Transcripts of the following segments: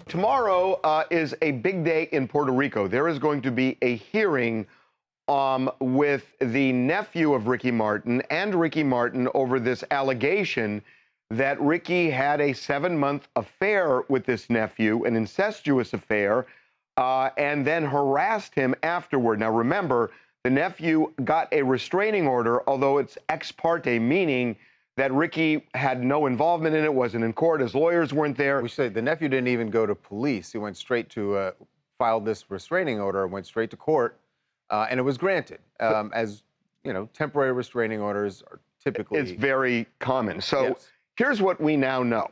Tomorrow is a big day in Puerto Rico. There is going to be a hearing with the nephew of Ricky Martin and Ricky Martin over this allegation that Ricky had a 7-month affair with this nephew, an incestuous affair, and then harassed him afterward. Now, remember, the nephew got a restraining order, although it's ex parte, meaning that Ricky had no involvement in it, wasn't in court, his lawyers weren't there. We say the nephew didn't even go to police. He went straight to filed this restraining order, went straight to court, and it was granted. As you know, temporary restraining orders are typically... It's very common. So yes. Here's what we now know.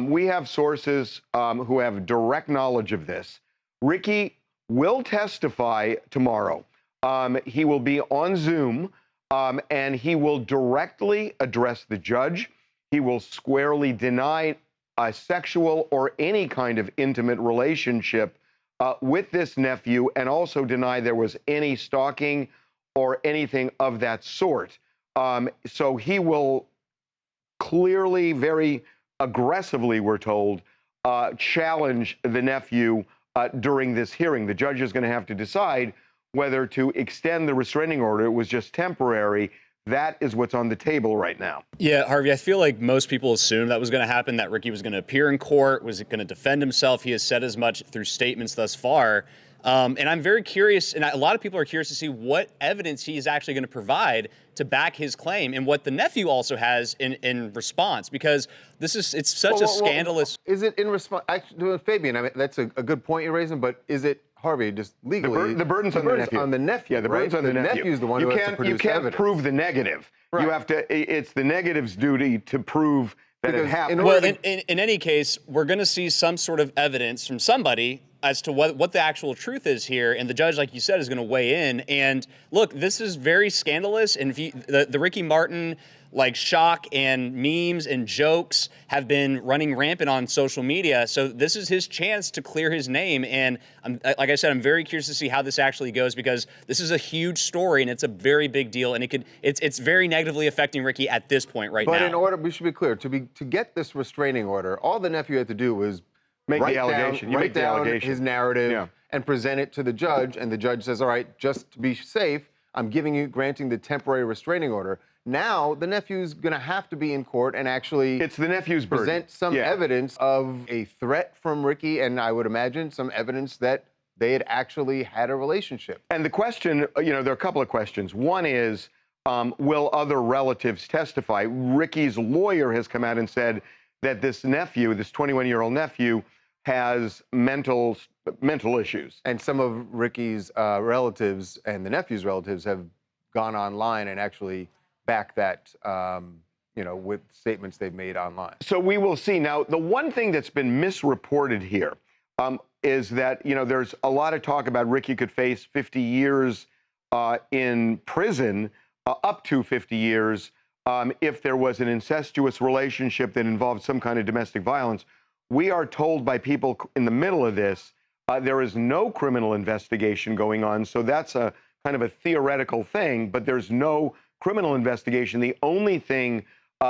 We have sources who have direct knowledge of this. Ricky will testify tomorrow. He will be on Zoom. And he will directly address the judge. He will squarely deny a sexual or any kind of intimate relationship with this nephew, and also deny there was any stalking or anything of that sort. So he will clearly, very aggressively, we're told, challenge the nephew during this hearing. The judge is going to have to decide whether to extend the restraining order. It was just temporary. That is what's on the table right now. Yeah, Harvey, I feel like most people assumed that was going to happen, that Ricky was going to appear in court, was going to defend himself. He has said as much through statements thus far. And I'm very curious, and a lot of people are curious to see what evidence he is actually going to provide to back his claim, and what the nephew also has in response, because it's such a scandalous... Is it in response? Actually, Fabian, I mean, that's a good point you're raising, but is it, Harvey, just legally... The burden's on the nephew. On the nephew, yeah, the burden's on the nephew. The nephew's the one who has to produce evidence. You can't prove the negative. Right. You have to... It's the negative's duty to prove that it happened. Well, in any case, we're going to see some sort of evidence from somebody as to what the actual truth is here, and the judge, like you said, is going to weigh in. And look, this is very scandalous, and the Ricky Martin shock and memes and jokes have been running rampant on social media. So this is his chance to clear his name. And like I said, I'm very curious to see how this actually goes, because this is a huge story and it's a very big deal, and it's very negatively affecting Ricky at this point now. But in order, we should be clear, to get this restraining order, all the nephew had to do was write down his narrative and present it to the judge, and the judge says, all right, just to be safe, I'm granting the temporary restraining order. Now, the nephew's going to have to be in court and actually... It's the nephew's burden. ...present some evidence of a threat from Ricky, and I would imagine some evidence that they had actually had a relationship. And the question, there are a couple of questions. One is, will other relatives testify? Ricky's lawyer has come out and said that this nephew, this 21-year-old nephew, has mental issues. And some of Ricky's relatives and the nephew's relatives have gone online and actually back that, with statements they've made online. So we will see. Now, the one thing that's been misreported here is that, there's a lot of talk about Ricky could face 50 years in prison, up to 50 years, if there was an incestuous relationship that involved some kind of domestic violence. We are told by people in the middle of this, there is no criminal investigation going on, so that's a kind of a theoretical thing, but there's no criminal investigation. The only thing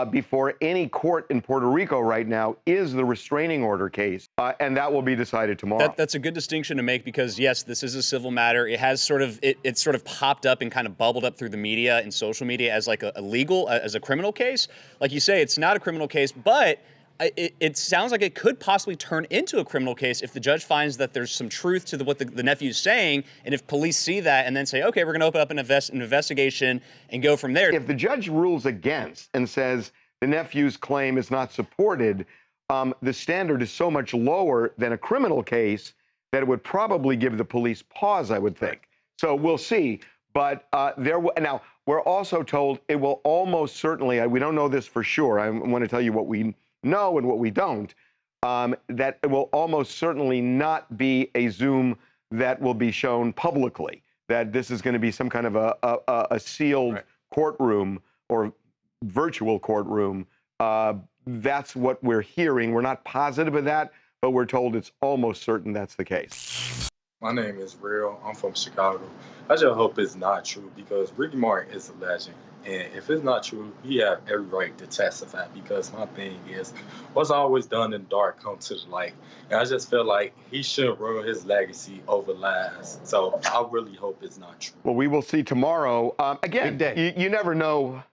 before any court in Puerto Rico right now is the restraining order case, and that will be decided tomorrow. That's a good distinction to make, because yes, this is a civil matter. It has it's sort of popped up and kind of bubbled up through the media and social media as like as a criminal case. Like you say, it's not a criminal case, but it sounds like it could possibly turn into a criminal case if the judge finds that there's some truth to what the nephew's saying, and if police see that and then say, okay, we're going to open up an investigation and go from there. If the judge rules against and says the nephew's claim is not supported, the standard is so much lower than a criminal case that it would probably give the police pause, I would think. So we'll see. But now, we're also told it will almost certainly, we don't know this for sure, I want to tell you what we know and what we don't, that it will almost certainly not be a Zoom that will be shown publicly, that this is going to be some kind of a sealed courtroom or virtual courtroom. That's what we're hearing. We're not positive of that, but we're told it's almost certain that's the case. My name is Real. I'm from Chicago. I just hope it's not true, because Ricky Martin is a legend. And if it's not true, he have every right to testify, because my thing is, what's always done in the dark comes to the light. And I just feel like he shouldn't ruin his legacy over lies. So I really hope it's not true. Well, we will see tomorrow. Again, you never know.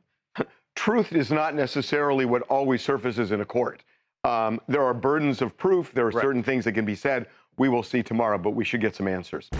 Truth is not necessarily what always surfaces in a court. There are burdens of proof. There are certain things that can be said. We will see tomorrow, but we should get some answers.